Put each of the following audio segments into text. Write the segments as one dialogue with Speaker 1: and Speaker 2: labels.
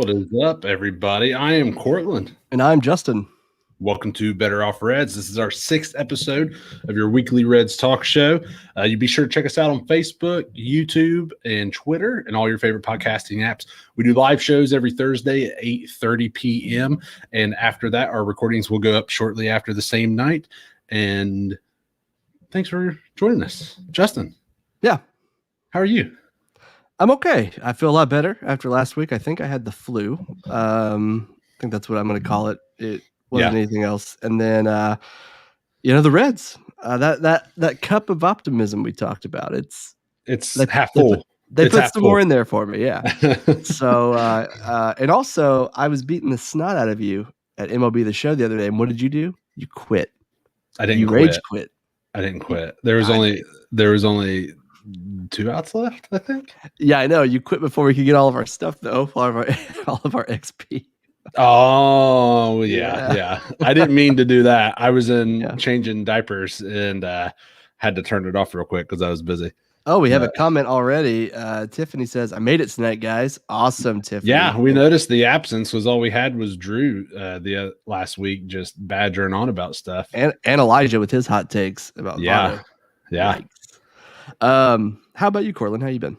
Speaker 1: What is up, everybody? I am Cortland.
Speaker 2: And I'm Justin.
Speaker 1: Welcome to Better Off Reds. This is our 6th episode of your weekly Reds talk show. You be sure to check us out on Facebook, YouTube, and Twitter, and all your favorite podcasting apps. We do live shows every Thursday at 8:30 p.m. And after that, our recordings will go up shortly after the same night. And thanks for joining us. Justin.
Speaker 2: Yeah.
Speaker 1: How are you?
Speaker 2: I'm okay. I feel a lot better after last week. I think I had the flu. I think that's what I'm going to call it. It wasn't anything else. And then, the Reds, that cup of optimism we talked about. It's
Speaker 1: half full.
Speaker 2: They put some more in there for me. Yeah. So, and also I was beating the snot out of you at MLB The Show the other day. And what did you do? You quit.
Speaker 1: I didn't.
Speaker 2: You rage quit.
Speaker 1: I didn't quit. There was only 2 outs left, I think.
Speaker 2: Yeah, I know. You quit before we could get all of our stuff, though. All of our XP.
Speaker 1: Oh, yeah. I didn't mean to do that. I was changing diapers and had to turn it off real quick because I was busy.
Speaker 2: Oh, we have a comment already. Tiffany says, "I made it tonight, guys." Awesome, Tiffany.
Speaker 1: Yeah, we noticed the absence was all we had was Drew the last week, just badgering on about stuff,
Speaker 2: and Elijah with his hot takes about
Speaker 1: yeah.
Speaker 2: Yikes. How about you, Cortland? How you been?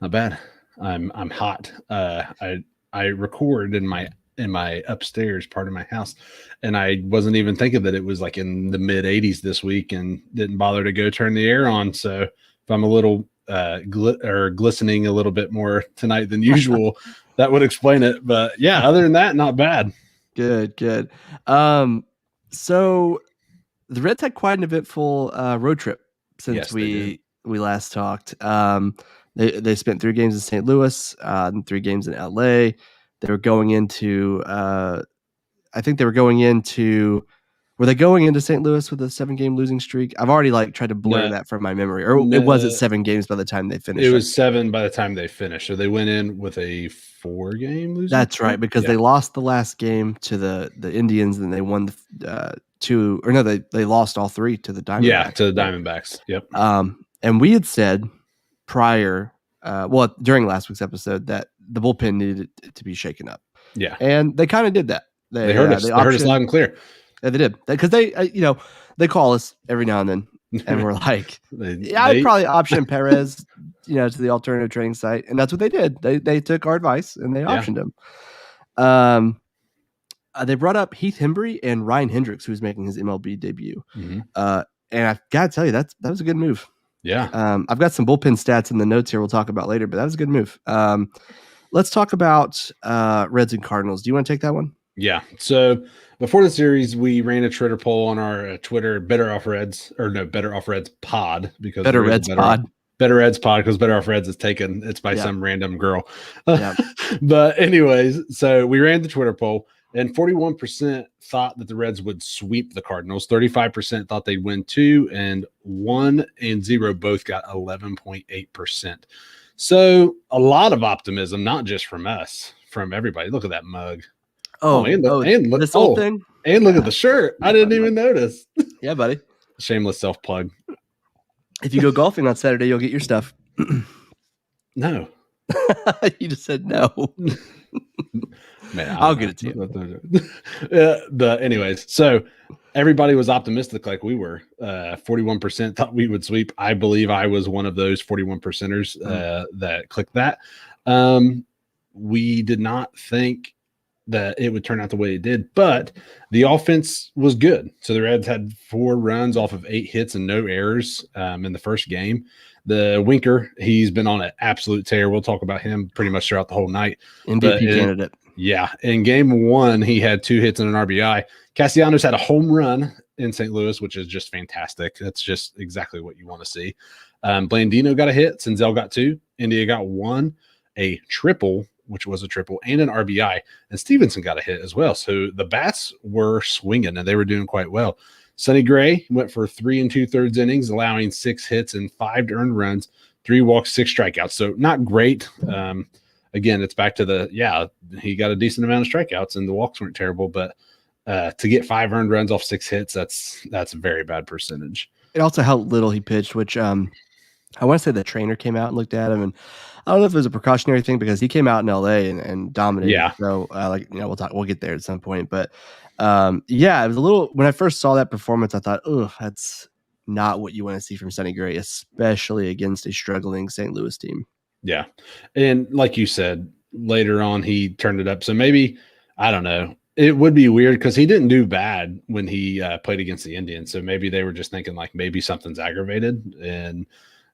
Speaker 1: Not bad. I'm hot. I record in my upstairs part of my house, and I wasn't even thinking that it was like in the mid 80s this week, and didn't bother to go turn the air on. So if I'm a little glistening a little bit more tonight than usual, that would explain it. But yeah, other than that, not bad.
Speaker 2: Good. So the Reds had quite an eventful road trip since we last talked. They spent 3 games in St. Louis, 3 games in LA. They were going into were they going into St. Louis with a 7-game losing streak? I've already tried to blur that from my memory. Or it was at 7 games by the time they finished.
Speaker 1: It was 7 by the time they finished. So they went in with a 4-game losing streak.
Speaker 2: That's right, because they lost the last game to the Indians, and they won they lost all 3 to the Diamondbacks.
Speaker 1: Yeah, to the Diamondbacks. Yep.
Speaker 2: And we had said prior, during last week's episode, that the bullpen needed to be shaken up.
Speaker 1: Yeah.
Speaker 2: And they kind of did that.
Speaker 1: They heard us. They heard us loud and clear.
Speaker 2: Yeah, they did. Because they call us every now and then, and we're like, I'd probably option Perez, to the alternative trading site. And that's what they did. They took our advice and they optioned him. They brought up Heath Hembree and Ryan Hendricks, who's making his MLB debut.
Speaker 1: Mm-hmm.
Speaker 2: And I've got to tell you, that was a good move.
Speaker 1: Yeah.
Speaker 2: I've got some bullpen stats in the notes here we'll talk about later, but that was a good move. Let's talk about Reds and Cardinals. Do you want to take that one?
Speaker 1: Yeah. So before the series, we ran a Twitter poll on our Twitter, Better Off Reds Pod, because
Speaker 2: Better Reds Pod
Speaker 1: because Better Off Reds is taken. It's by some random girl. But anyways, so we ran the Twitter poll, and 41% thought that the Reds would sweep the Cardinals. 35% thought they'd win 2, and 1 and 0 both got 11.8%. So a lot of optimism, not just from us, from everybody. Look at that mug.
Speaker 2: This whole thing.
Speaker 1: And look at the shirt. I didn't even notice.
Speaker 2: Yeah, buddy.
Speaker 1: Shameless self-plug.
Speaker 2: If you go golfing on Saturday, you'll get your stuff.
Speaker 1: No.
Speaker 2: You just said no.
Speaker 1: Man,
Speaker 2: I'll get it to you.
Speaker 1: But anyways, so everybody was optimistic like we were. 41% thought we would sweep. I believe I was one of those 41%ers that clicked that. We did not think that it would turn out the way it did, but the offense was good. So the Reds had 4 runs off of 8 hits and no errors in the first game. The Winker, he's been on an absolute tear. We'll talk about him pretty much throughout the whole night.
Speaker 2: MVP candidate.
Speaker 1: Yeah. In game 1, he had 2 hits and an RBI. Castellanos had a home run in St. Louis, which is just fantastic. That's just exactly what you want to see. Blandino got a hit. Senzel got 2. India got 1, a triple, which was a triple, and an RBI. And Stevenson got a hit as well. So the bats were swinging, and they were doing quite well. Sonny Gray went for 3 2/3 innings, allowing 6 hits and 5 earned runs, 3 walks, 6 strikeouts. So not great. Again, it's back to he got a decent amount of strikeouts, and the walks weren't terrible. But to get 5 earned runs off 6 hits, that's a very bad percentage.
Speaker 2: It also how little he pitched, which I want to say the trainer came out and looked at him, and I don't know if it was a precautionary thing because he came out in LA and dominated.
Speaker 1: Yeah.
Speaker 2: So we'll get there at some point. But it was a little, when I first saw that performance, I thought, oh, that's not what you want to see from Sonny Gray, especially against a struggling St. Louis team.
Speaker 1: Yeah. And like you said, later on, he turned it up. So maybe, I don't know. It would be weird because he didn't do bad when he played against the Indians. So maybe they were just thinking like maybe something's aggravated, and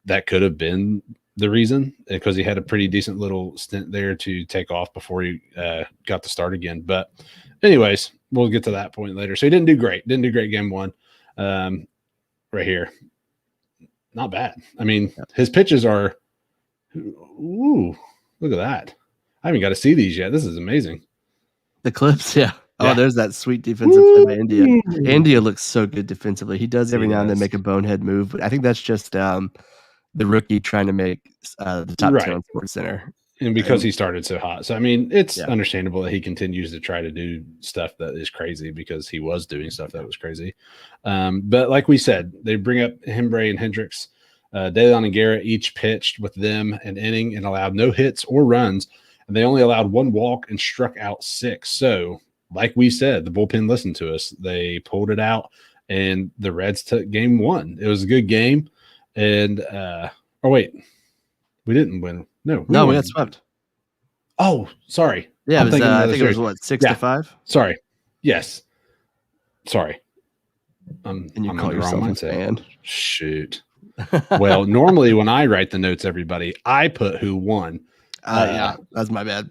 Speaker 1: that could have been the reason, because he had a pretty decent little stint there to take off before he got the start again. But anyways, we'll get to that point later. So he didn't do great. Didn't do great game one. Right here. Not bad. I mean, his pitches are – ooh, look at that. I haven't got to see these yet. This is amazing.
Speaker 2: The clips, yeah. Oh, there's that sweet defensive play by India. India looks so good defensively. He does every now and then make a bonehead move, but I think that's just the rookie trying to make the top 10 on Sports Center.
Speaker 1: And because he started so hot. So, I mean, it's understandable that he continues to try to do stuff that is crazy, because he was doing stuff that was crazy. But like we said, they bring up Hembree and Hendricks. De Leon and Garrett each pitched with them an inning and allowed no hits or runs. And they only allowed one walk and struck out 6. So, like we said, the bullpen listened to us. They pulled it out, and the Reds took game 1. It was a good game. And, we didn't win. No,
Speaker 2: we got swept.
Speaker 1: Oh, sorry.
Speaker 2: Yeah, I think it was what, 6-5?
Speaker 1: Sorry. Yes. Sorry.
Speaker 2: And you call yourself a fan.
Speaker 1: Shoot. Well, normally when I write the notes, everybody, I put who won.
Speaker 2: That's my bad.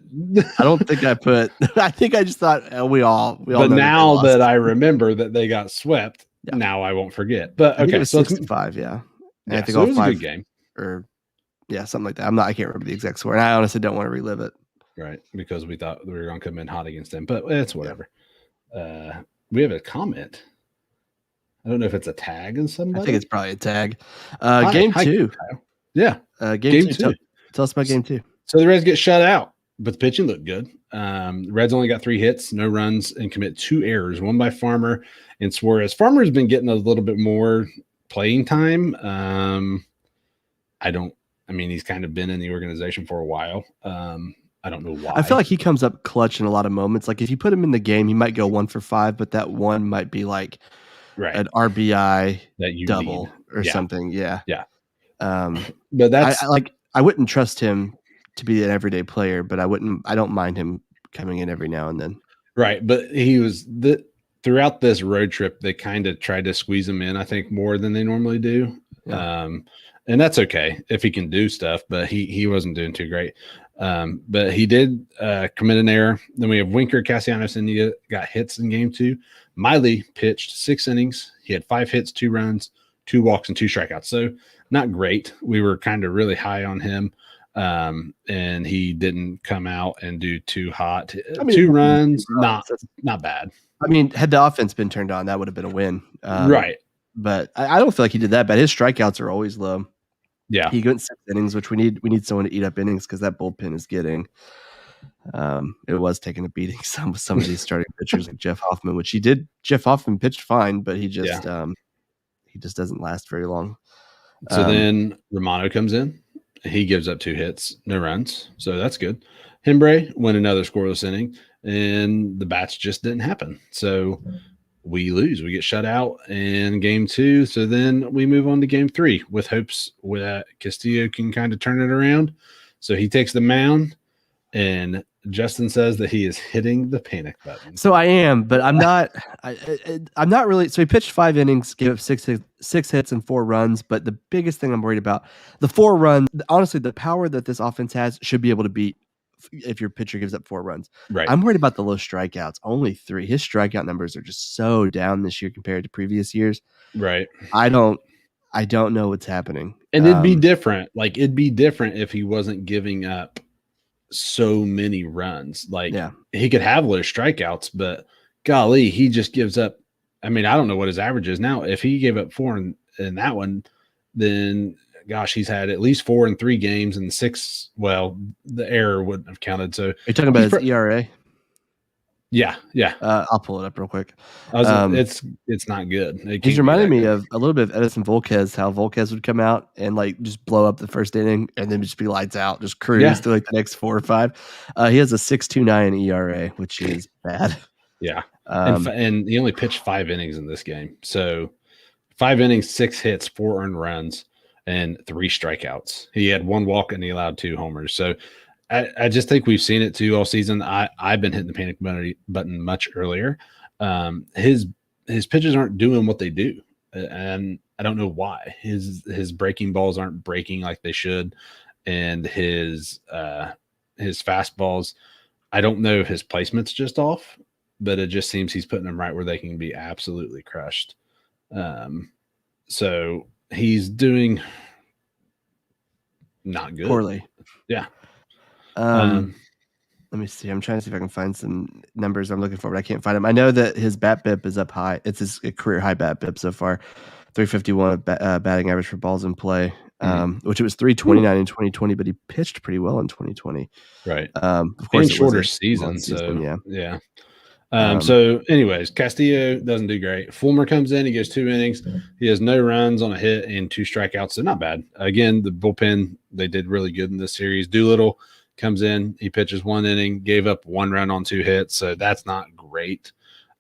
Speaker 2: I don't think I put. I think I just thought we all.
Speaker 1: But now that I remember that they got swept, now I won't forget. But okay,
Speaker 2: so 6-5, yeah. And I think
Speaker 1: so it was a good game,
Speaker 2: or something like that. I can't remember the exact score, and I honestly don't want to relive it.
Speaker 1: Right, because we thought we were going to come in hot against them, but it's whatever. We have a comment. I don't know if it's a tag in somebody.
Speaker 2: I think it's probably a tag. Game 2.
Speaker 1: Yeah.
Speaker 2: Game 2. Tell us about game 2.
Speaker 1: So the Reds get shut out, but the pitching looked good. The Reds only got 3 hits, no runs, and commit 2 errors, one by Farmer and Suarez. Farmer's been getting a little bit more playing time. He's kind of been in the organization for a while. I don't know why.
Speaker 2: I feel like he comes up clutch in a lot of moments. Like if you put him in the game, he might go 1 for 5, but that one might be like an RBI double or something. Yeah.
Speaker 1: Yeah.
Speaker 2: But that's I wouldn't trust him to be an everyday player, but I don't mind him coming in every now and then.
Speaker 1: Right. But he was throughout this road trip, they kind of tried to squeeze him in, I think, more than they normally do. Yeah. And that's okay if he can do stuff, but he wasn't doing too great. But he did commit an error. Then we have Winker, Castellanos, India got hits in game 2. Miley pitched 6 innings. He had 5 hits, 2 runs, 2 walks, and 2 strikeouts. So not great. We were kind of really high on him. And he didn't come out and do too hot. 2 runs, not bad.
Speaker 2: I mean, had the offense been turned on, that would have been a win.
Speaker 1: Right.
Speaker 2: But I don't feel like he did that bad. His strikeouts are always low.
Speaker 1: Yeah.
Speaker 2: He went 6 innings, which we need someone to eat up innings because that bullpen is getting it was taking a beating some of these starting pitchers like Jeff Hoffman, which he did. Jeff Hoffman pitched fine, but he just doesn't last very long.
Speaker 1: So then Romano comes in. He gives up 2 hits, no runs. So that's good. Hembree went another scoreless inning, and the bats just didn't happen. So we lose. We get shut out in game 2. So then we move on to game 3 with hopes that Castillo can kind of turn it around. So he takes the mound, and Justin says that he is hitting the panic button.
Speaker 2: So I am, but I'm not. I'm not really. So he pitched 5 innings, gave up 6 hits and 4 runs. But the biggest thing I'm worried about, the 4 runs. Honestly, the power that this offense has should be able to beat if your pitcher gives up 4 runs.
Speaker 1: Right.
Speaker 2: I'm worried about the low strikeouts. Only 3. His strikeout numbers are just so down this year compared to previous years.
Speaker 1: Right.
Speaker 2: I don't know what's happening.
Speaker 1: And it'd be different. Like it'd be different if he wasn't giving up so many runs. Like he could have low strikeouts, but golly, he just gives up. I mean, I don't know what his average is now. If he gave up 4 in that one, then gosh, he's had at least 4 in 3 games and 6. Well, the error wouldn't have counted. So
Speaker 2: you're talking about his ERA?
Speaker 1: Yeah.
Speaker 2: I'll pull it up real quick.
Speaker 1: It's not good.
Speaker 2: He's reminding me of a little bit of Edison Volquez, how Volquez would come out and like just blow up the first inning and then just be lights out, just cruise through like the next 4 or 5. He has a 6.29 ERA, which is bad.
Speaker 1: Yeah. And he only pitched 5 innings in this game. So 5 innings, 6 hits, 4 earned runs, and 3 strikeouts. He had 1 walk and he allowed 2 homers. So I just think we've seen it too all season. I've been hitting the panic button much earlier. His pitches aren't doing what they do, and I don't know why. His breaking balls aren't breaking like they should, and his fastballs, I don't know if his placement's just off, but it just seems he's putting them right where they can be absolutely crushed. So he's doing not good.
Speaker 2: Poorly.
Speaker 1: Yeah.
Speaker 2: Let me see. I'm trying to see if I can find some numbers I'm looking for, but I can't find them. I know that his BABIP is up high. It's his career high BABIP so far. 351 batting average for balls in play, which it was 329 in 2020, but he pitched pretty well in 2020.
Speaker 1: Right.
Speaker 2: Of course,
Speaker 1: shorter season. So yeah. So anyways, Castillo doesn't do great. Fulmer comes in, he goes 2 innings. He has no runs on a hit and 2 strikeouts. So not bad. Again, the bullpen, they did really good in this series. Doolittle comes in, he pitches 1 inning, gave up 1 run on 2 hits. So that's not great.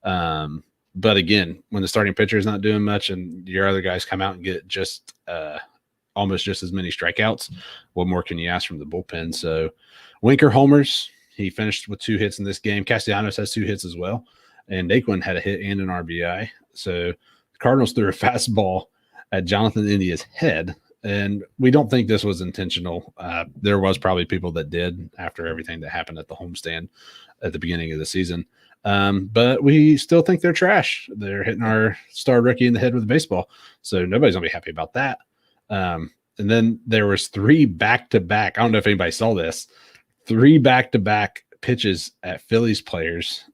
Speaker 1: But again, when the starting pitcher is not doing much and your other guys come out and get just almost just as many strikeouts, what more can you ask from the bullpen? So Winker homers. He finished with 2 hits in this game. Castellanos has 2 hits as well. And Naquin had a hit and an RBI. So the Cardinals threw a fastball at Jonathan India's head. And we don't think this was intentional. There was probably people that did after everything that happened at the homestand at the beginning of the season. But we still think they're trash. They're hitting our star rookie in the head with a baseball. So nobody's going to be happy about that. And then there was 3 back-to-back. I don't know if anybody saw this. 3 back-to-back pitches at Phillies players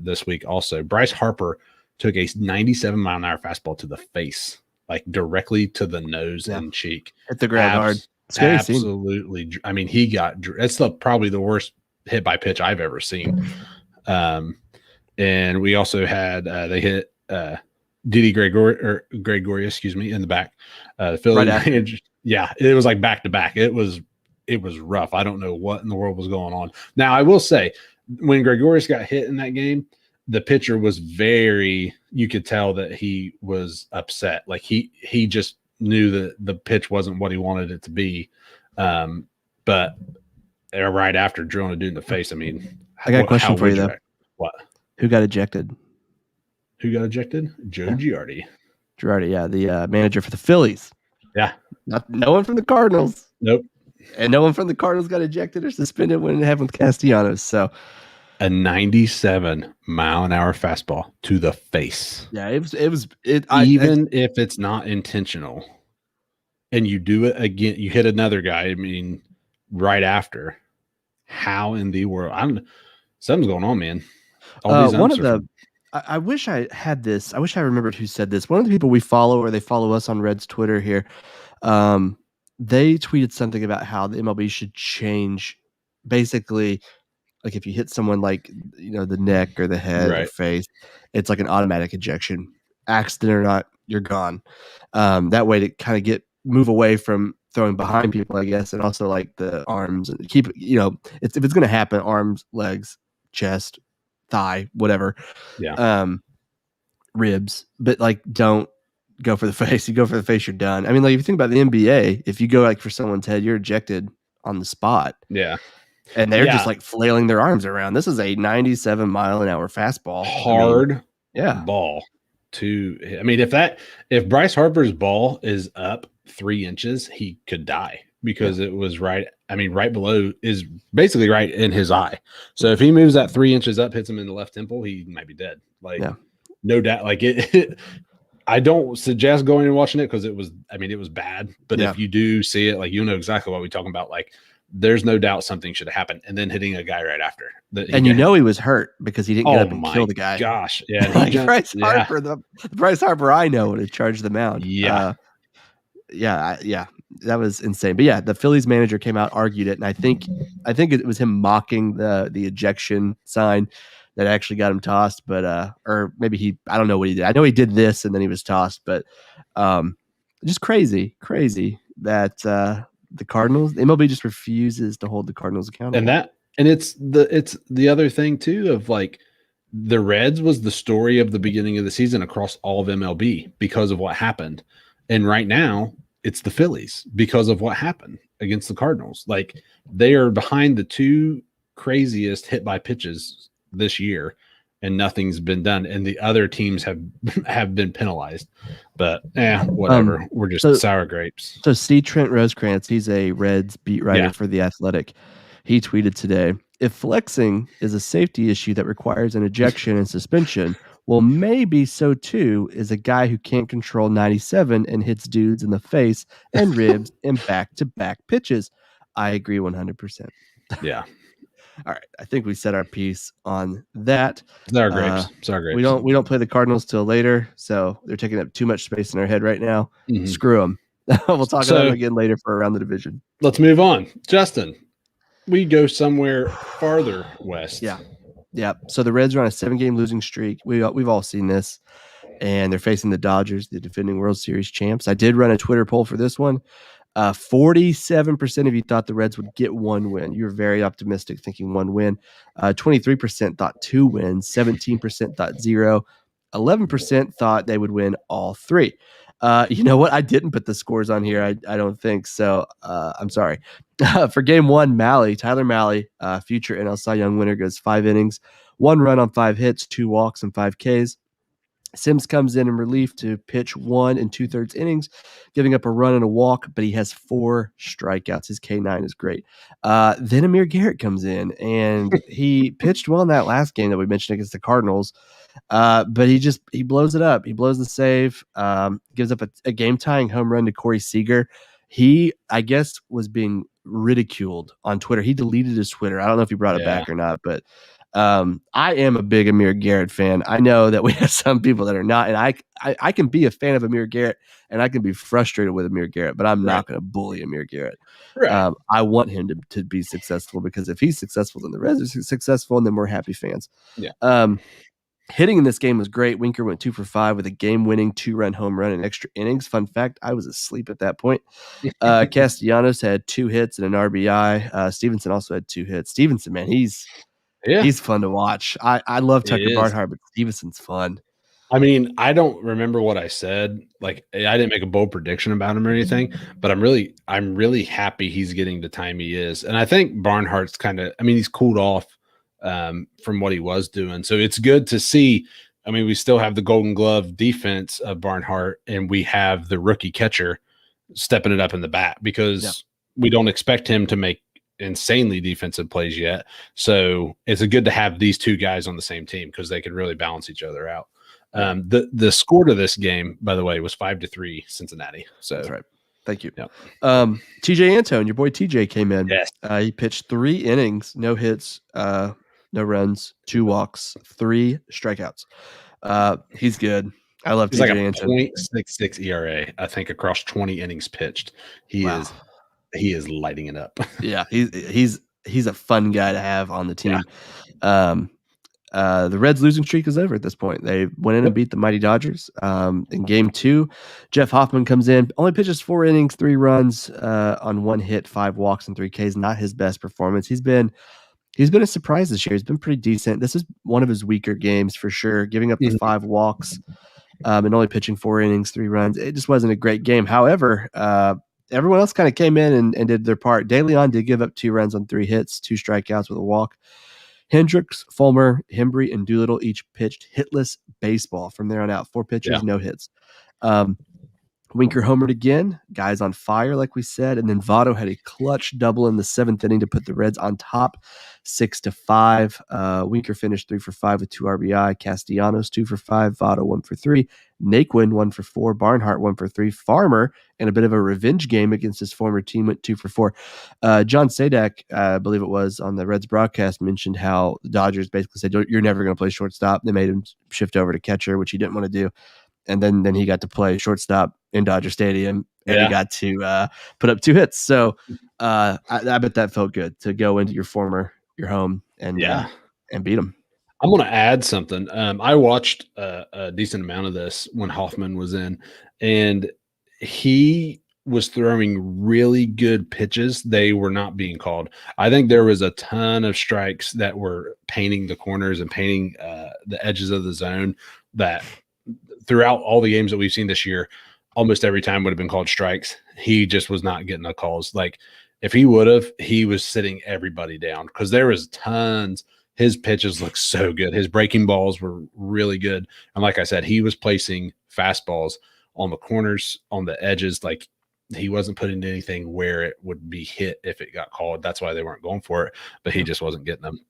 Speaker 1: this week also. Bryce Harper took a 97-mile-an-hour fastball to the face, like directly to the nose and cheek.
Speaker 2: Hit the ground hard. Scary
Speaker 1: absolutely. Scene. I mean, it's probably the worst hit by pitch I've ever seen. And we also had they hit Didi Gregorius, in the back. The Phillies, yeah, it was like back-to-back. It was rough. I don't know what in the world was going on. Now, I will say, when Gregorius got hit in that game, the pitcher was you could tell that he was upset. Like he just knew that the pitch wasn't what he wanted it to be. But right after drilling a dude in the face, I mean,
Speaker 2: I got a question for you though.
Speaker 1: What?
Speaker 2: Who got ejected?
Speaker 1: Joe Girardi.
Speaker 2: Girardi, yeah, the manager for the Phillies.
Speaker 1: Yeah.
Speaker 2: No one from the Cardinals.
Speaker 1: Nope.
Speaker 2: And no one from the Cardinals got ejected or suspended when it happened with Castellanos. So
Speaker 1: a 97-mile-an-hour fastball to the face.
Speaker 2: Yeah, if
Speaker 1: it's not intentional and you do it again, you hit another guy, I mean, right after. How in the world? Something's going on, man.
Speaker 2: I wish I had this. I wish I remembered who said this. One of the people we follow, or they follow us on Red's Twitter here, they tweeted something about how the MLB should change, basically, like if you hit someone like the neck or the head or face, it's like an automatic ejection, accident or not, you're gone. That way to kind of move away from throwing behind people, I guess, and also like the arms and keep if it's going to happen, arms, legs, chest, thigh, whatever, ribs, but like don't go for the face. You go for the face, you're done. I mean, like if you think about the NBA, if you go like for someone's head, you're ejected on the spot.
Speaker 1: Yeah.
Speaker 2: And they're just like flailing their arms around. This is a 97-mile-an-hour fastball.
Speaker 1: Hard ball. I mean, if Bryce Harper's ball is up 3 inches, he could die because it was right below, is basically right in his eye. So if he moves that 3 inches up, hits him in the left temple, he might be dead. Like, no doubt. Like I don't suggest going and watching it because it was bad. But if you do see it, like, you know exactly what we're talking about. Like, there's no doubt something should have happened. And then hitting a guy right after.
Speaker 2: He was hurt because he didn't get up and kill the guy.
Speaker 1: Gosh. Yeah.
Speaker 2: Like Bryce Harper, the Bryce Harper I know would have charged the mound.
Speaker 1: Yeah.
Speaker 2: That was insane. But yeah, the Phillies manager came out, argued it, and I think it was him mocking the ejection sign. that actually got him tossed, but or maybe I don't know what he did. I know he did this and then he was tossed, but just crazy that the Cardinals, the MLB just refuses to hold the Cardinals accountable.
Speaker 1: And it's the other thing too of like the Reds was the story of the beginning of the season across all of MLB because of what happened. And right now it's the Phillies because of what happened against the Cardinals. Like they are behind the two craziest hit by pitches this year and nothing's been done. And the other teams have been penalized, but whatever. We're just sour grapes.
Speaker 2: So C. Trent Rosecrans, he's a Reds beat writer for The Athletic. He tweeted today, if flexing is a safety issue that requires an ejection and suspension, well, maybe so too is a guy who can't control 97 and hits dudes in the face and ribs in back-to-back pitches. I agree 100%.
Speaker 1: Yeah.
Speaker 2: All right. I think we said our piece on that.
Speaker 1: Sour grapes.
Speaker 2: We don't play the Cardinals till later, so they're taking up too much space in our head right now. Mm-hmm. Screw them. We'll talk about them again later for around the division.
Speaker 1: Let's move on. Justin, we go somewhere farther west.
Speaker 2: Yeah. So the Reds are on a 7-game losing streak. We've all seen this, and they're facing the Dodgers, the defending World Series champs. I did run a Twitter poll for this one. 47% of you thought the Reds would get 1 win. You were very optimistic, thinking 1 win. 23% thought 2 wins. 17% thought 0. 11% thought they would win all 3. You know what? I didn't put the scores on here. I don't think so. I'm sorry. For game 1, Tyler Mahle, future NL Cy Young winner, goes 5 innings, 1 run on 5 hits, 2 walks, and 5 Ks. Sims comes in relief to pitch 1 2/3 innings, giving up a run and a walk, but he has 4 strikeouts. His K9 is great. Then Amir Garrett comes in, and he pitched well in that last game that we mentioned against the Cardinals, but he blows it up. He blows the save, gives up a game-tying home run to Corey Seager. He, I guess, was being ridiculed on Twitter. He deleted his Twitter. I don't know if he brought it back or not, but I am a big Amir Garrett fan. I know that we have some people that are not, and I can be a fan of Amir Garrett, and I can be frustrated with Amir Garrett, but I'm not going to bully Amir Garrett. Right. I want him to be successful, because if he's successful, then the Reds are successful, and then we're happy fans.
Speaker 1: Yeah.
Speaker 2: Hitting in this game was great. Winker went 2 for 5 with a game-winning 2-run home run in extra innings. Fun fact, I was asleep at that point. Castellanos had 2 hits and an RBI. Stevenson also had 2 hits. Stevenson, man, he's fun to watch. I love Tucker Barnhart, but Stevenson's fun.
Speaker 1: I mean, I don't remember what I said. Like, I didn't make a bold prediction about him or anything, but I'm really happy he's getting the time he is. And I think Barnhart's he's cooled off from what he was doing. So it's good to see. I mean, we still have the Golden Glove defense of Barnhart, and we have the rookie catcher stepping it up in the bat, because we don't expect him to make insanely defensive plays yet. So it's good to have these 2 guys on the same team, because they can really balance each other out. The score to this game, by the way, was 5-3 Cincinnati. So
Speaker 2: that's right. Thank you.
Speaker 1: Yeah.
Speaker 2: TJ Antone, your boy TJ, came in.
Speaker 1: Yes.
Speaker 2: He pitched 3 innings, no hits, no runs, 2 walks, 3 strikeouts. He's good. I love TJ Antone.
Speaker 1: Like a .66 ERA, I think, across 20 innings pitched. He is lighting it up.
Speaker 2: Yeah, he's a fun guy to have on the team. Yeah. The Reds' losing streak is over at this point. They went in and beat the mighty Dodgers. In game 2, Jeff Hoffman comes in, only pitches 4 innings, 3 runs on 1 hit, 5 walks, and 3 Ks. Not his best performance. He's been a surprise this year. He's been pretty decent. This is one of his weaker games for sure, giving up the 5 walks and only pitching 4 innings, 3 runs. It just wasn't a great game. However, everyone else kind of came in and did their part. De Leon did give up 2 runs on 3 hits, 2 strikeouts with a walk. Hendricks, Fulmer, Hembree, and Doolittle each pitched hitless baseball from there on out. 4 pitches, no hits. Winker homered again. Guys on fire, like we said. And then Votto had a clutch double in the 7th inning to put the Reds on top, 6-5. Winker finished 3 for 5 with 2 RBI. Castellanos 2 for 5. Votto 1 for 3. Naquin 1 for 4. Barnhart 1 for 3. Farmer, in a bit of a revenge game against his former team, went 2 for 4. John Sadak, I believe it was, on the Reds broadcast, mentioned how the Dodgers basically said, "You're never going to play shortstop." They made him shift over to catcher, which he didn't want to do. And then he got to play shortstop in Dodger Stadium, and he got to put up 2 hits. So I bet that felt good to go into your home and beat them.
Speaker 1: I'm going to add something. I watched a decent amount of this when Hoffman was in, and he was throwing really good pitches. They were not being called. I think there was a ton of strikes that were painting the corners and painting the edges of the zone that throughout all the games that we've seen this year, almost every time would have been called strikes. He just was not getting the calls. Like if he would have, he was sitting everybody down because there was tons. His pitches looked so good. His breaking balls were really good. And like I said, he was placing fastballs on the corners, on the edges. Like he wasn't putting anything where it would be hit if it got called. That's why they weren't going for it, but he just wasn't getting them.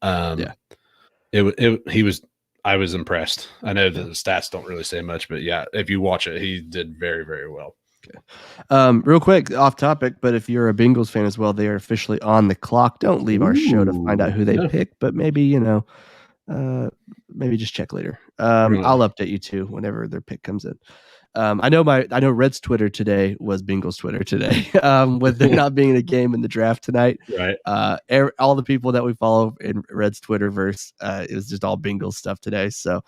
Speaker 1: I was impressed. I know the stats don't really say much, but yeah, if you watch it, he did very, very well.
Speaker 2: Okay. Real quick, off topic, but if you're a Bengals fan as well, they are officially on the clock. Don't leave our show to find out who they pick, but maybe, maybe just check later. I'll update you too whenever their pick comes in. I know Red's Twitter today was Bengals Twitter today. With there not being a game in the draft tonight,
Speaker 1: right?
Speaker 2: All the people that we follow in Red's Twitterverse, it was just all Bengals stuff today. So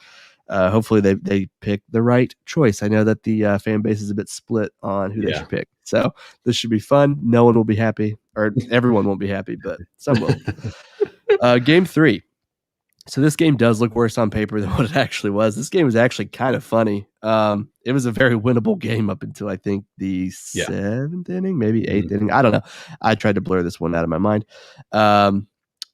Speaker 2: hopefully they pick the right choice. I know that the fan base is a bit split on who they should pick. So this should be fun. No one will be happy, or everyone won't be happy, but some will. Game 3. So this game does look worse on paper than what it actually was. This game was actually kind of funny. It was a very winnable game up until I think the 7th inning, maybe 8th inning. I don't know. I tried to blur this one out of my mind.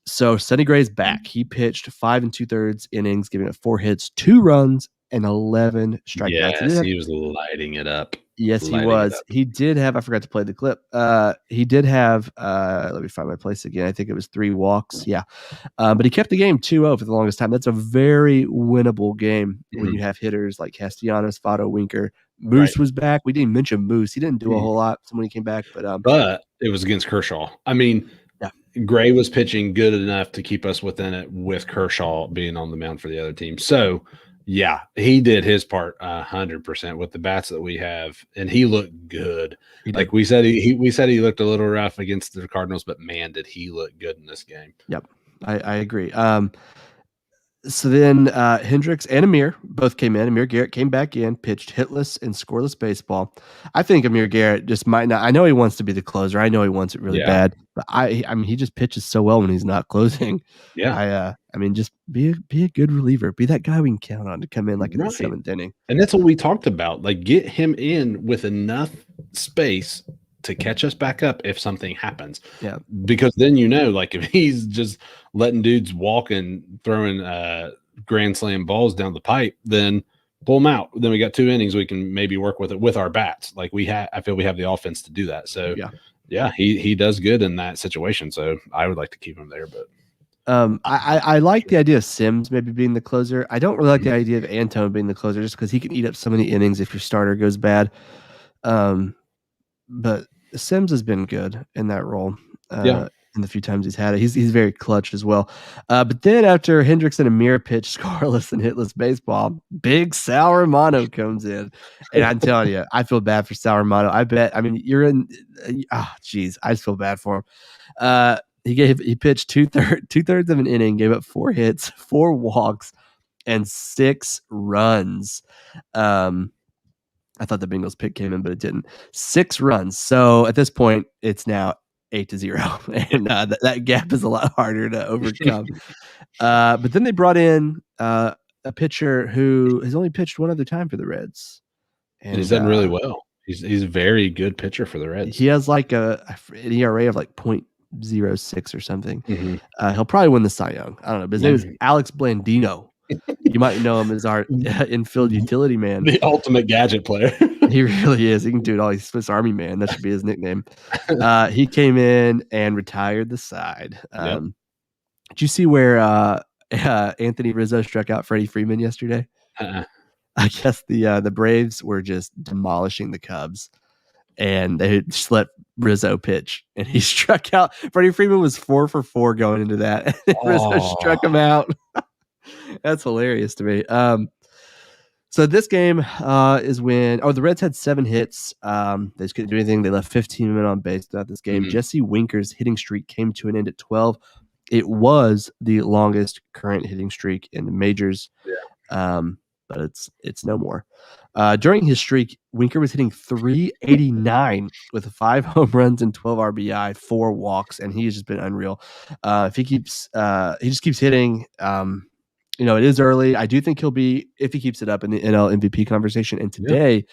Speaker 2: So Sonny Gray's back. He pitched 5 2/3 innings, giving up 4 hits, 2 runs, and 11 strikeouts.
Speaker 1: Yes, he was lighting it up.
Speaker 2: Yes, he was. He did have, I forgot to play the clip. He did have, let me find my place again. I think it was 3 walks. Yeah. But he kept the game 2-0 for the longest time. That's a very winnable game when you have hitters like Castellanos, Votto, Winker. Moose was back. We didn't mention Moose. He didn't do a whole lot when he came back, but
Speaker 1: it was against Kershaw. I mean, Gray was pitching good enough to keep us within it with Kershaw being on the mound for the other team. So, yeah, he did his part 100% with the bats that we have, and he looked good. Like we said, he looked a little rough against the Cardinals, but man, did he look good in this game.
Speaker 2: Yep, I agree. So then Hendricks and Amir both came in. Amir Garrett came back in, pitched hitless and scoreless baseball. I think Amir Garrett just might not. I know he wants to be the closer. I know he wants it really bad, but I mean, he just pitches so well when he's not closing.
Speaker 1: Yeah.
Speaker 2: I mean, just be a good reliever. Be that guy we can count on to come in like in the 7th inning.
Speaker 1: And that's what we talked about. Like, get him in with enough space to catch us back up if something happens.
Speaker 2: Yeah.
Speaker 1: Because then like if he's just letting dudes walk and throwing grand slam balls down the pipe, then pull him out. Then we got 2 innings. We can maybe work with it with our bats. Like I feel we have the offense to do that. So he does good in that situation. So I would like to keep him there, but
Speaker 2: I like the idea of Sims maybe being the closer. I don't really like the idea of Antone being the closer just because he can eat up so many innings if your starter goes bad. But Sims has been good in that role. In the few times he's had it, he's very clutch as well. But then after Hendricks and Amir pitched scoreless and hitless baseball, Big Sal Romano comes in, and I'm telling you, I feel bad for Sal Romano. I bet. I mean, you're in. I just feel bad for him. He pitched two-thirds of an inning, gave up 4 hits, 4 walks, and 6 runs. I thought the Bengals pick came in, but it didn't. 6 runs. So at this point, it's now 8-0, and that gap is a lot harder to overcome. But then they brought in a pitcher who has only pitched one other time for the Reds,
Speaker 1: and he's done really well. He's a very good pitcher for the Reds.
Speaker 2: He has like an ERA of like 0.06 or something. He'll probably win the Cy Young. I don't know, but his name is Alex Blandino. You might know him as our infield utility man,
Speaker 1: the ultimate gadget player.
Speaker 2: He really is. He can do it all. He's Swiss Army Man. That should be his nickname. He came in and retired the side. Did you see where Anthony Rizzo struck out Freddie Freeman yesterday? I guess the Braves were just demolishing the Cubs, and they just let Rizzo pitch, and he struck out. Freddie Freeman was 4 for 4 going into that, and Rizzo struck him out. That's hilarious to me. So this game is when the Reds had 7 hits. They just couldn't do anything. They left 15 men on base throughout this game. Jesse Winker's hitting streak came to an end at 12. It was the longest current hitting streak in the majors, but it's no more. During his streak, Winker was hitting 389 with 5 home runs and 12 RBI, 4 walks, and he's just been unreal. If he just keeps hitting. It is early. I do think he'll be, if he keeps it up, in the NL MVP conversation. And today,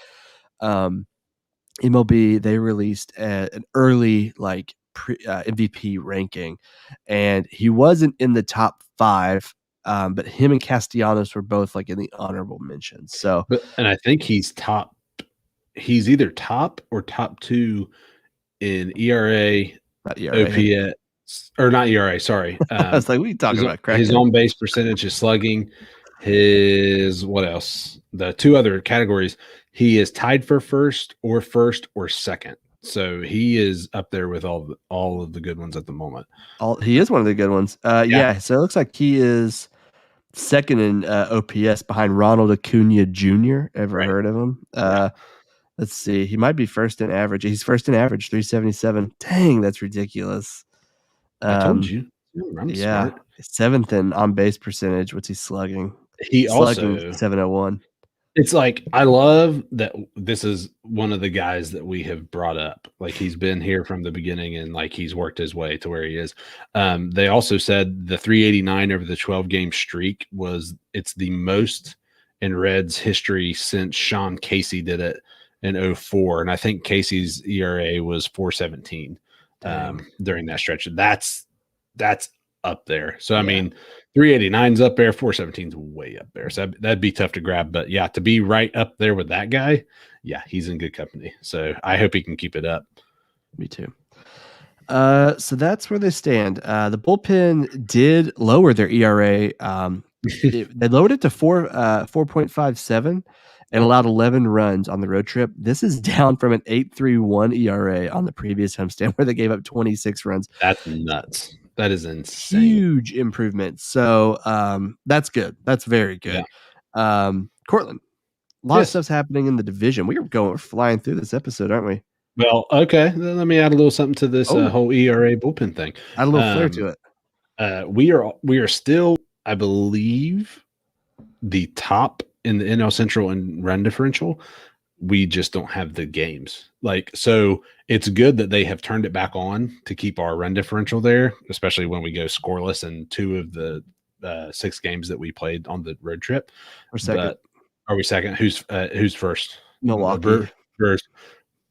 Speaker 2: MLB, they released an early MVP ranking, and he wasn't in the top 5. But him and Castellanos were both in the honorable mentions. So,
Speaker 1: and I think he's top. He's either top or top 2 in ERA, OPS, or not ERA. Sorry,
Speaker 2: I was like, "What are you talking about?"
Speaker 1: His on base percentage, his slugging, his what else? The 2 other categories. He is tied for first or second. So he is up there with all of the good ones at the moment.
Speaker 2: He is one of the good ones. Yeah. So it looks like he is second in OPS behind Ronald Acuna Jr. Ever heard of him? Let's see. He might be first in average. He's first in average, 377. Dang, that's ridiculous.
Speaker 1: I told you. I'm smart.
Speaker 2: 7th in on base percentage. What's he slugging?
Speaker 1: He's
Speaker 2: slugging
Speaker 1: also
Speaker 2: 701.
Speaker 1: It's I love that this is one of the guys that we have brought up. He's been here from the beginning and he's worked his way to where he is. They also said the 389 over the 12-game streak it's the most in Reds history since Sean Casey did it in 2004. And I think Casey's ERA was 4.17 during that stretch. That's up there. So, I mean, 389's up there, 417's way up there. So that'd be tough to grab. But yeah, to be right up there with that guy, he's in good company. So I hope he can keep it up.
Speaker 2: Me too. So that's where they stand. The bullpen did lower their ERA. They lowered it to 4.57 and allowed 11 runs on the road trip. This is down from an 8.31 ERA on the previous homestand where they gave up 26 runs.
Speaker 1: That's nuts. That is insane.
Speaker 2: Huge improvement. So that's good. That's very good. Yeah. Cortland, a lot of stuff's happening in the division. We're flying through this episode, aren't we?
Speaker 1: Well, okay. Then let me add a little something to this whole ERA bullpen thing.
Speaker 2: Add a little flair to
Speaker 1: it. We are still, I believe, the top in the NL Central in run differential. We just don't have the games. So it's good that they have turned it back on to keep our run differential there, especially when we go scoreless in 2 of the 6 games that we played on the road trip.
Speaker 2: We're second.
Speaker 1: Are we second? Who's first?
Speaker 2: Milwaukee.
Speaker 1: First.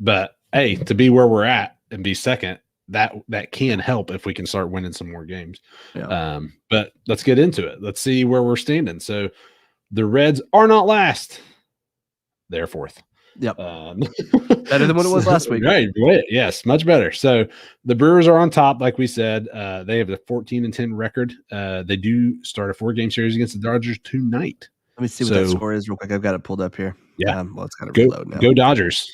Speaker 1: But hey, to be where we're at and be second, that can help if we can start winning some more games.
Speaker 2: Yeah.
Speaker 1: But let's get into it. Let's see where we're standing. So the Reds are not last. They're 4th.
Speaker 2: Yep. Better than what it was last week.
Speaker 1: Right. Yes, much better. So the Brewers are on top, like we said. They have a 14-10 record. They do start a 4-game series against the Dodgers tonight.
Speaker 2: Let me see what that score is real quick. I've got it pulled up here.
Speaker 1: Yeah.
Speaker 2: It's got to reload now.
Speaker 1: Go Dodgers.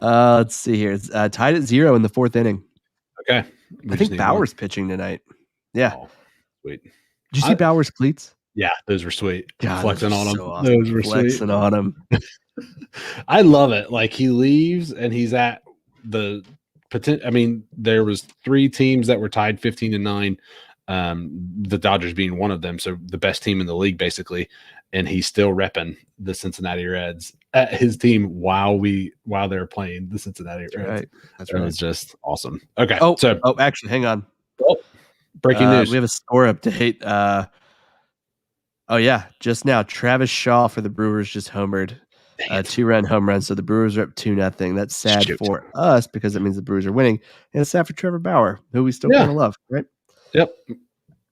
Speaker 2: Let's see here. It's tied at 0 in the 4th inning.
Speaker 1: Okay.
Speaker 2: I think Bauer's pitching tonight. Yeah.
Speaker 1: Oh, sweet.
Speaker 2: Did you see Bauer's cleats?
Speaker 1: Yeah, those were sweet.
Speaker 2: God,
Speaker 1: flexing on them.
Speaker 2: So awesome. Those were flexing sweet. On him.
Speaker 1: I love it. He leaves and he's at the potential. I mean, there was 3 teams that were tied 15-9. The Dodgers being one of them. So the best team in the league, basically. And he's still repping the Cincinnati Reds at his team while they're playing the Cincinnati Reds.
Speaker 2: Right. That's right.
Speaker 1: It's just awesome. Okay.
Speaker 2: Actually, hang on.
Speaker 1: Breaking news.
Speaker 2: We have a score update. Just now, Travis Shaw for the Brewers just homered. 2-run home run. So the Brewers are up 2-0. That's sad for us because it means the Brewers are winning. And it's sad for Trevor Bauer, who we still kind of love, right?
Speaker 1: Yep.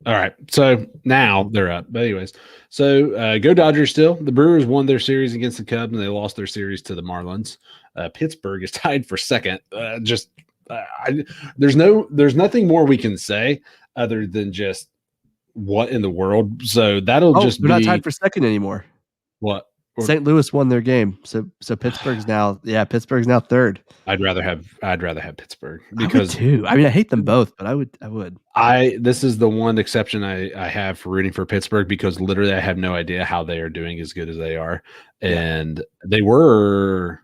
Speaker 1: All right. So now they're up. But anyways, so go Dodgers still. The Brewers won their series against the Cubs and they lost their series to the Marlins. Pittsburgh is tied for second. There's nothing more we can say other than just what in the world. So that'll just be.
Speaker 2: They're not tied for second anymore.
Speaker 1: What?
Speaker 2: St. Louis won their game, so Pittsburgh's now third.
Speaker 1: I'd rather have Pittsburgh because
Speaker 2: I mean, I hate them both, but I would.
Speaker 1: This is the one exception I have for rooting for Pittsburgh because literally I have no idea how they are doing as good as they are, and they were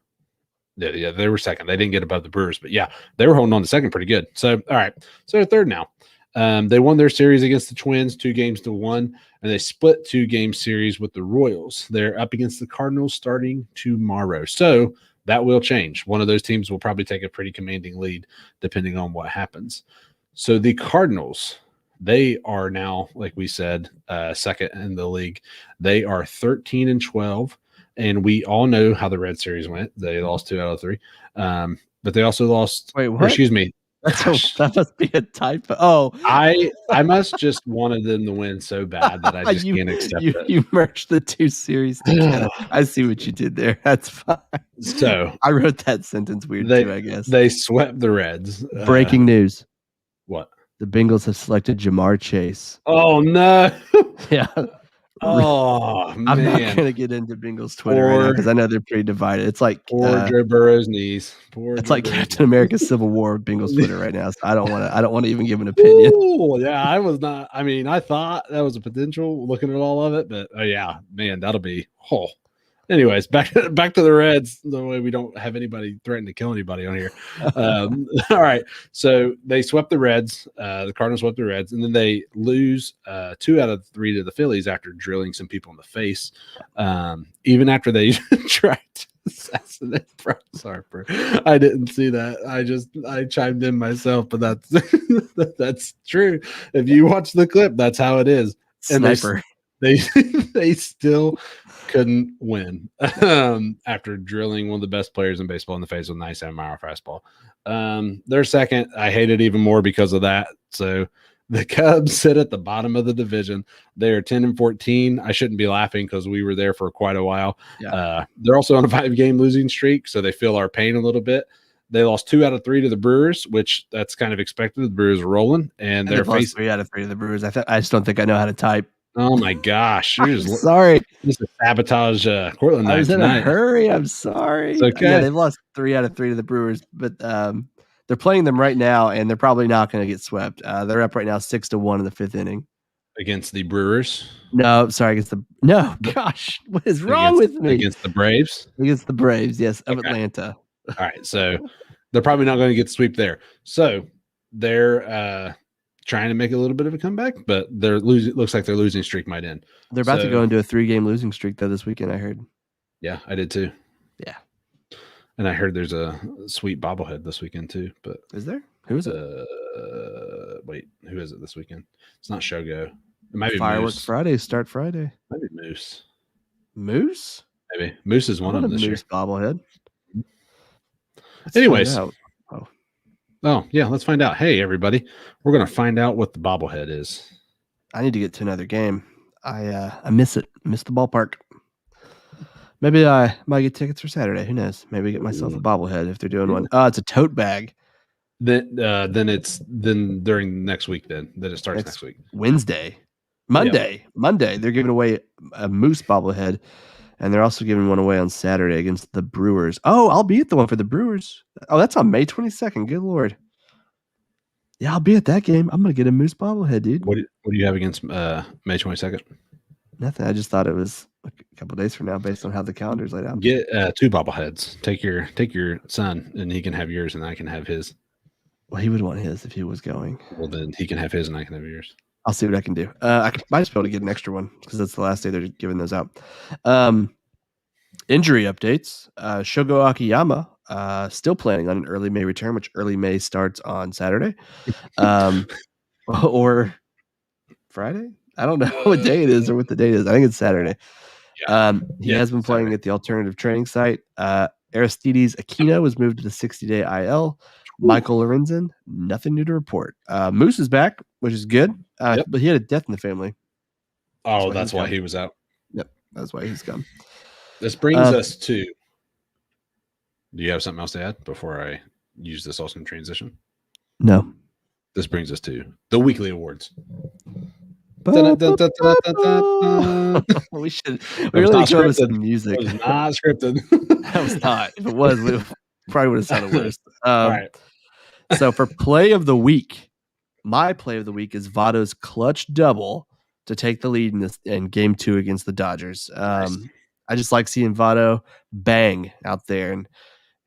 Speaker 1: second. They didn't get above the Brewers, but they were holding on to second pretty good. So all right, so they're third now. They won their series against the Twins 2-1, and they split 2-game series with the Royals. They're up against the Cardinals starting tomorrow. So that will change. One of those teams will probably take a pretty commanding lead depending on what happens. So the Cardinals, they are now, like we said, second in the league. They are 13-12, and we all know how the Red Series went. They lost 2 out of 3, but they also lost.
Speaker 2: Wait, what?
Speaker 1: Or excuse me.
Speaker 2: That must be a typo. Oh,
Speaker 1: I must just wanted them to win so bad that I just can't accept it.
Speaker 2: You merged the 2 series together. I see what you did there. That's fine.
Speaker 1: So
Speaker 2: I wrote that sentence weird too, I guess.
Speaker 1: They swept the Reds.
Speaker 2: Breaking news.
Speaker 1: What?
Speaker 2: The Bengals have selected Jamar Chase.
Speaker 1: Oh, no.
Speaker 2: Yeah.
Speaker 1: Oh, man.
Speaker 2: I'm not going to get into Bengals Twitter right now because I know they're pretty divided. It's like
Speaker 1: poor Joe Burrow's knees.
Speaker 2: It's like Captain America's Civil War with Bengals Twitter right now. So I don't want to even give an opinion.
Speaker 1: Ooh, yeah, I was not. I mean, I thought that was a potential looking at all of it, but yeah, man, that'll be. Oh, anyways, back to the Reds. The way we don't have anybody threaten to kill anybody on here. All right, so they swept the Reds. The Cardinals swept the Reds, and then they lose 2 out of 3 to the Phillies after drilling some people in the face. Even after they tried to assassinate. Sorry, bro. I didn't see that. I chimed in myself, but that's true. If you watch the clip, that's how it is.
Speaker 2: Sniper.
Speaker 1: And they still couldn't win after drilling one of the best players in baseball in the face with a 97-mile fastball. They're second. I hate it even more because of that. So the Cubs sit at the bottom of the division. They are 10-14. I shouldn't be laughing because we were there for quite a while. Yeah. They're also on a 5-game losing streak, so they feel our pain a little bit. They lost 2 out of 3 to the Brewers, which that's kind of expected. The Brewers are rolling, and they're facing
Speaker 2: 3 out of 3 to the Brewers. I just don't think I know how to type.
Speaker 1: Oh my gosh! You're just
Speaker 2: sorry.
Speaker 1: Just to sabotage Cortland.
Speaker 2: I was in a hurry. I'm sorry.
Speaker 1: It's okay.
Speaker 2: Yeah, they've lost 3 out of 3 to the Brewers, but they're playing them right now, and they're probably not going to get swept. They're up right now 6-1 in the 5th inning
Speaker 1: against the Brewers.
Speaker 2: No, sorry, gosh, what is wrong with me?
Speaker 1: Against the Braves.
Speaker 2: Against the Braves, yes, of Atlanta.
Speaker 1: All right, so they're probably not going to get the sweep there. So they're trying to make a little bit of a comeback, but they're losing. Looks like their losing streak might end.
Speaker 2: They're about to go into a 3-game losing streak though this weekend. I heard.
Speaker 1: Yeah, I did too.
Speaker 2: Yeah,
Speaker 1: and I heard there's a sweet bobblehead this weekend too. But
Speaker 2: is there? Who is it?
Speaker 1: Wait, who is it this weekend? It's not Shogo. It might be
Speaker 2: Fireworks
Speaker 1: Moose.
Speaker 2: Friday. Start Friday.
Speaker 1: Might be Moose.
Speaker 2: Moose?
Speaker 1: Maybe Moose is one of them this
Speaker 2: Moose
Speaker 1: year.
Speaker 2: Bobblehead.
Speaker 1: Anyways. Oh, yeah, let's find out. Hey, everybody, we're going to find out what the bobblehead is.
Speaker 2: I need to get to another game. I miss it. I miss the ballpark. Maybe I might get tickets for Saturday. Who knows? Maybe get myself a bobblehead if they're doing one. Oh, it's a tote bag.
Speaker 1: Then during next week that it starts next week.
Speaker 2: Monday. They're giving away a Moose bobblehead, and they're also giving one away on Saturday against the Brewers. Oh, I'll be at the one for the Brewers. Oh, that's on May 22nd. Good Lord. Yeah, I'll be at that game. I'm going to get a Moose bobblehead, dude.
Speaker 1: What do you have against May 22nd?
Speaker 2: Nothing. I just thought it was a couple days from now based on how the calendar's laid out.
Speaker 1: Get 2 bobbleheads. Take your son, and he can have yours, and I can have his.
Speaker 2: Well, he would want his if he was going.
Speaker 1: Well, then he can have his, and I can have yours.
Speaker 2: I'll see what I can do. I might just be able to get an extra one because that's the last day they're giving those out. Injury updates. Shogo Akiyama still planning on an early May return, which early May starts on Saturday or Friday. I don't know what day it is or what the date is. I think it's Saturday. He has been playing Saturday at the alternative training site. Aristides Aquino was moved to the 60-day IL. Michael Lorenzen, nothing new to report. Moose is back, which is good, but he had a death in the family.
Speaker 1: Oh, that's why he was out.
Speaker 2: Yep, that's why he's gone.
Speaker 1: This brings us to. Do you have something else to add before I use this awesome transition?
Speaker 2: No.
Speaker 1: This brings us to the weekly awards.
Speaker 2: We really go with some music.
Speaker 1: It was not scripted.
Speaker 2: That was not. If it was, we probably would have sounded worse.
Speaker 1: All right.
Speaker 2: So for play of the week, my play of the week is Votto's clutch double to take the lead in game 2 against the Dodgers. Nice. I just like seeing Votto bang out there, and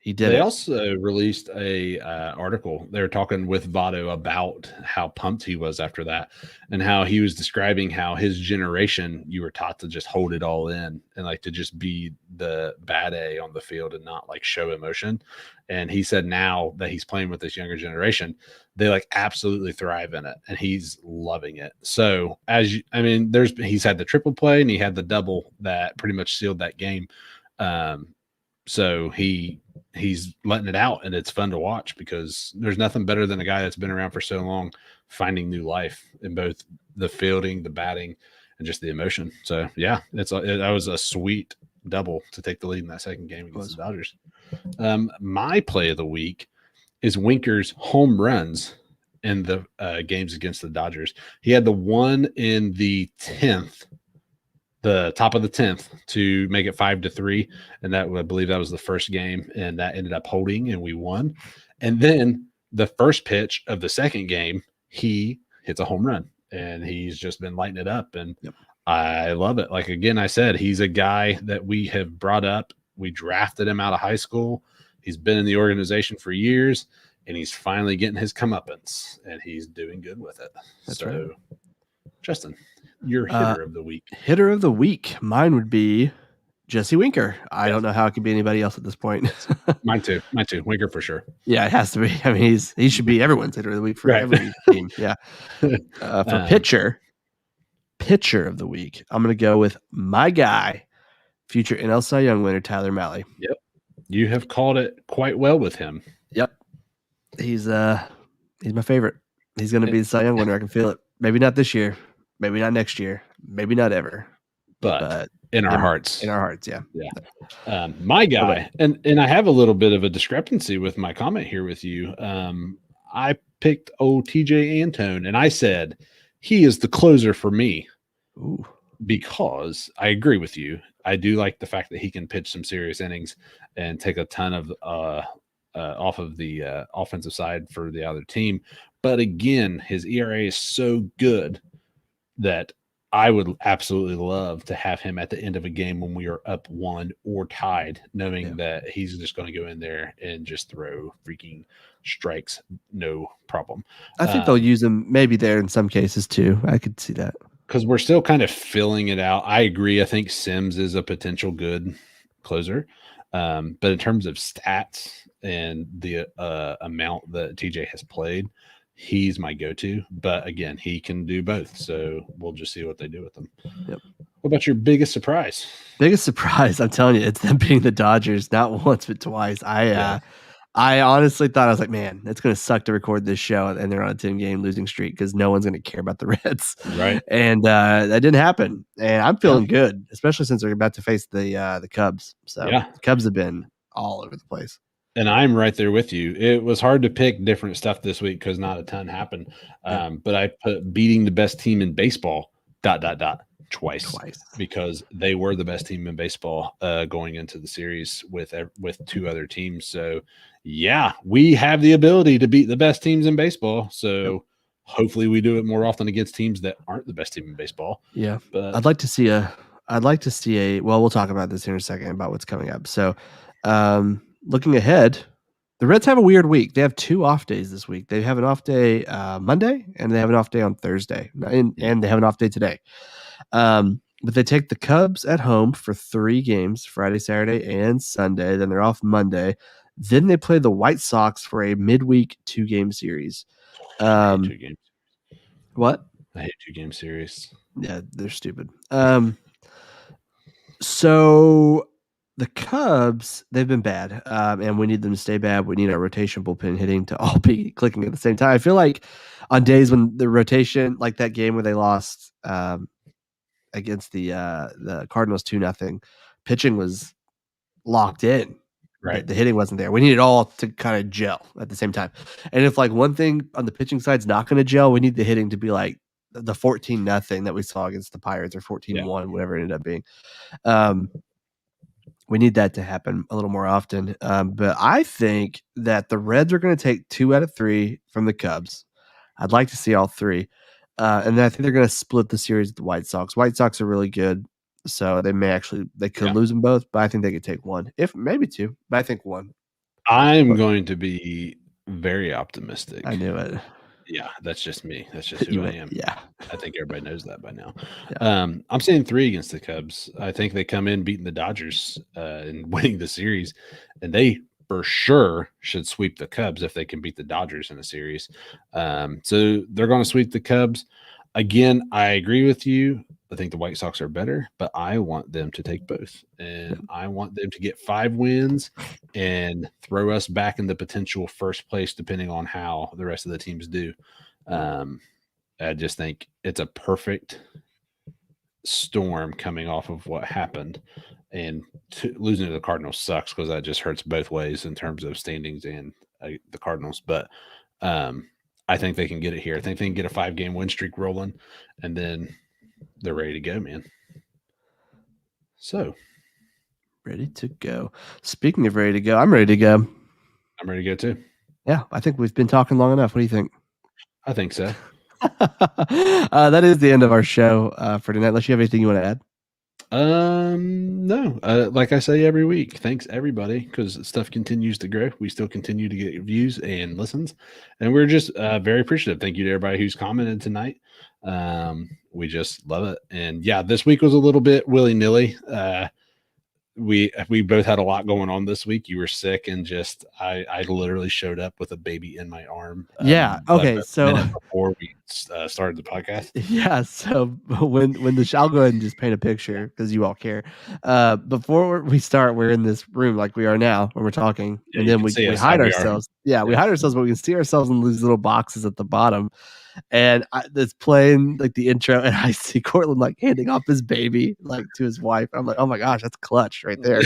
Speaker 2: He did
Speaker 1: They
Speaker 2: it.
Speaker 1: also released a article. They were talking with Votto about how pumped he was after that, and how he was describing how his generation, you were taught to just hold it all in and like to just be the bad A on the field and not like show emotion. And he said now that he's playing with this younger generation, they like absolutely thrive in it, and he's loving it. So he's had the triple play and he had the double that pretty much sealed that game. So he's letting it out, and it's fun to watch because there's nothing better than a guy that's been around for so long finding new life in both the fielding, the batting, and just the emotion. So yeah, that was a sweet double to take the lead in that second game against the Dodgers. My play of the week is Winker's home runs in the games against the Dodgers. He had the one in the 10th, the top of the 10th, to make it 5-3. And that, I believe that was the first game, and that ended up holding and we won. And then the first pitch of the second game, he hits a home run, and he's just been lighting it up. And I love it. Like, again, I said, he's a guy that we have brought up. We drafted him out of high school. He's been in the organization for years, and he's finally getting his comeuppance, and he's doing good with it.
Speaker 2: That's right.
Speaker 1: Justin, your hitter of the week.
Speaker 2: Hitter of the week. Mine would be Jesse Winker. I don't know how it could be anybody else at this point.
Speaker 1: Mine too. Winker for sure.
Speaker 2: Yeah, it has to be. I mean, he should be everyone's hitter of the week for every team. Yeah. For pitcher of the week, I'm going to go with my guy, future NL Cy Young winner Tyler Mahle.
Speaker 1: Yep. You have called it quite well with him.
Speaker 2: Yep. He's my favorite. He's going to be the Cy Young winner. I can feel it. Maybe not this year. Maybe not next year. Maybe not ever.
Speaker 1: But in our hearts.
Speaker 2: In our hearts, yeah.
Speaker 1: Yeah. My guy, and I have a little bit of a discrepancy with my comment here with you. I picked old TJ Antone, and I said he is the closer for me.
Speaker 2: Ooh.
Speaker 1: Because I agree with you. I do like the fact that he can pitch some serious innings and take a ton of off of the offensive side for the other team. But again, his ERA is so good that I would absolutely love to have him at the end of a game when we are up one or tied, knowing that he's just going to go in there and just throw freaking strikes, no problem.
Speaker 2: I think they'll use him maybe there in some cases too. I could see that.
Speaker 1: Because we're still kind of filling it out. I agree. I think Sims is a potential good closer. But in terms of stats and the amount that TJ has played, he's my go-to. But again, he can do both. So we'll just see what they do with him.
Speaker 2: Yep.
Speaker 1: What about your biggest surprise?
Speaker 2: Biggest surprise, I'm telling you, it's them being the Dodgers, not once but twice. I honestly thought, I was like, man, it's going to suck to record this show and they're on a 10-game losing streak because no one's going to care about the Reds.
Speaker 1: Right.
Speaker 2: And that didn't happen. And I'm feeling good, especially since they're about to face the Cubs. So the Cubs have been all over the place.
Speaker 1: And I'm right there with you. It was hard to pick different stuff this week because not a ton happened. But I put beating the best team in baseball, ... twice because they were the best team in baseball going into the series with two other teams. So yeah, we have the ability to beat the best teams in baseball. So hopefully we do it more often against teams that aren't the best team in baseball.
Speaker 2: Yeah. But I'd like to see a, well, we'll talk about this here in a second about what's coming up. So looking ahead, the Reds have a weird week. They have 2 off days this week. They have an off day Monday, and they have an off day on Thursday, and they have an off day today. But they take the Cubs at home for 3 games, Friday, Saturday, and Sunday. Then they're off Monday. Then they play the White Sox for a midweek 2-game series.
Speaker 1: I hate 2 games.
Speaker 2: What?
Speaker 1: I hate 2-game series.
Speaker 2: Yeah, they're stupid. So the Cubs, they've been bad, and we need them to stay bad. We need our rotation bullpen hitting to all be clicking at the same time. I feel like on days when the rotation, like that game where they lost against the Cardinals 2-0, pitching was locked in.
Speaker 1: Right.
Speaker 2: The hitting wasn't there. We need it all to kind of gel at the same time. And if like one thing on the pitching side is not going to gel, we need the hitting to be like the 14-0 that we saw against the Pirates, or 14-1, whatever it ended up being. We need that to happen a little more often. But I think that the Reds are going to take 2 out of 3 from the Cubs. I'd like to see all 3. And then I think they're going to split the series with the White Sox. White Sox are really good, so they could lose them both, but I think they could take 1, if maybe 2, but I think 1.
Speaker 1: I'm going to be very optimistic.
Speaker 2: I knew it.
Speaker 1: Yeah, that's just me. That's just who I am.
Speaker 2: Yeah.
Speaker 1: I think everybody knows that by now.
Speaker 2: Yeah.
Speaker 1: I'm saying 3 against the Cubs. I think they come in beating the Dodgers and winning the series, and they for sure should sweep the Cubs if they can beat the Dodgers in a series. So they're going to sweep the Cubs. Again, I agree with you. I think the White Sox are better, but I want them to take both. And I want them to get 5 wins and throw us back in the potential first place, depending on how the rest of the teams do. I just think it's a perfect storm coming off of what happened. And losing to the Cardinals sucks because that just hurts both ways in terms of standings and the Cardinals. But I think they can get it here. I think they can get a 5-game win streak rolling, and then they're ready to go, man. So
Speaker 2: ready to go. Speaking of ready to go, I'm ready to go.
Speaker 1: I'm ready to go too.
Speaker 2: Yeah, I think we've been talking long enough. What do you think?
Speaker 1: I think so.
Speaker 2: That is the end of our show for tonight. Unless you have anything you want to add.
Speaker 1: No. Like I say every week, thanks everybody, because stuff continues to grow. We still continue to get views and listens, and we're just very appreciative. Thank you to everybody who's commented tonight. We just love it. And yeah, this week was a little bit willy-nilly. We both had a lot going on this week. You were sick, and just I literally showed up with a baby in my arm.
Speaker 2: Yeah. Okay. So
Speaker 1: before we started the podcast.
Speaker 2: Yeah. So when I'll go ahead and just paint a picture because you all care. Before we start, we're in this room like we are now when we're talking, and then we hide ourselves. Yeah, we hide ourselves, but we can see ourselves in these little boxes at the bottom. And it's playing like the intro, and I see Cortland like handing off his baby like to his wife. I'm like, oh my gosh, that's clutch right there.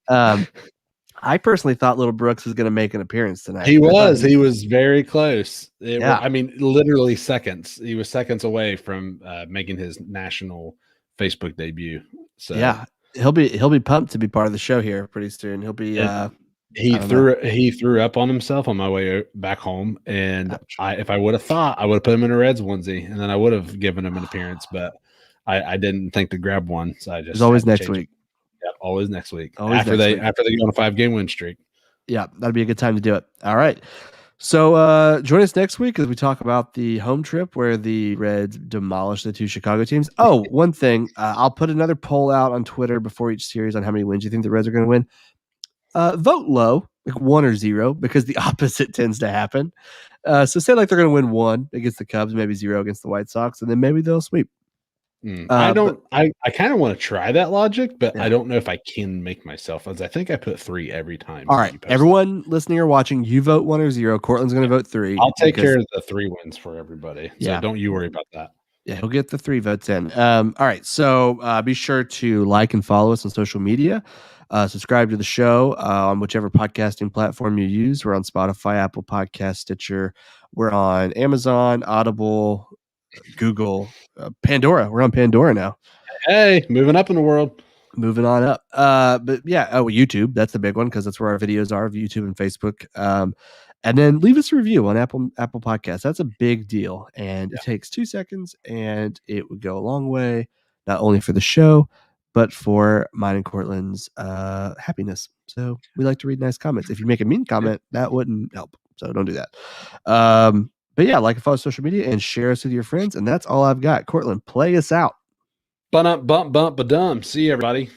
Speaker 2: I personally thought little Brooks was going to make an appearance tonight.
Speaker 1: He was very close. I mean, literally seconds. He was seconds away from making his national Facebook debut. So
Speaker 2: yeah, he'll be pumped to be part of the show here pretty soon. He'll be.
Speaker 1: He threw up on himself on my way back home, and if I would have thought, I would have put him in a Reds onesie, and then I would have given him an appearance, but I didn't think to grab one, so I just.
Speaker 2: It's always next week.
Speaker 1: Yep, always next week. After they go on a 5-game win streak.
Speaker 2: Yeah, that'd be a good time to do it. All right. So join us next week as we talk about the home trip where the Reds demolished the 2 Chicago teams. Oh, one thing. I'll put another poll out on Twitter before each series on how many wins you think the Reds are going to win. Vote low, like 1 or 0, because the opposite tends to happen. So say like they're going to win 1 against the Cubs, maybe 0 against the White Sox, and then maybe they'll sweep.
Speaker 1: I kind of want to try that logic, but I don't know if I can make myself, as I think I put 3 every time.
Speaker 2: All right, everyone listening or watching, you vote 1 or 0. Cortland's going to vote 3.
Speaker 1: I'll take care of the 3 wins for everybody. So don't you worry about that.
Speaker 2: Yeah, he'll get the 3 votes in. All right, so be sure to like and follow us on social media. Subscribe to the show on whichever podcasting platform you use. We're on Spotify, Apple Podcast, Stitcher. We're on Amazon, Audible, Google, Pandora. We're on Pandora now.
Speaker 1: Hey, moving up in the world.
Speaker 2: Moving on up. But yeah, YouTube. That's the big one because that's where our videos are, YouTube and Facebook. And then leave us a review on Apple Podcasts. That's a big deal. And it takes 2 seconds, and it would go a long way, not only for the show, but for mine and Cortland's happiness. So we like to read nice comments. If you make a mean comment, that wouldn't help. So don't do that. But yeah, like and follow social media and share us with your friends. And that's all I've got. Cortland, play us out.
Speaker 1: Bump, bump, bump, ba-dum. See you, everybody.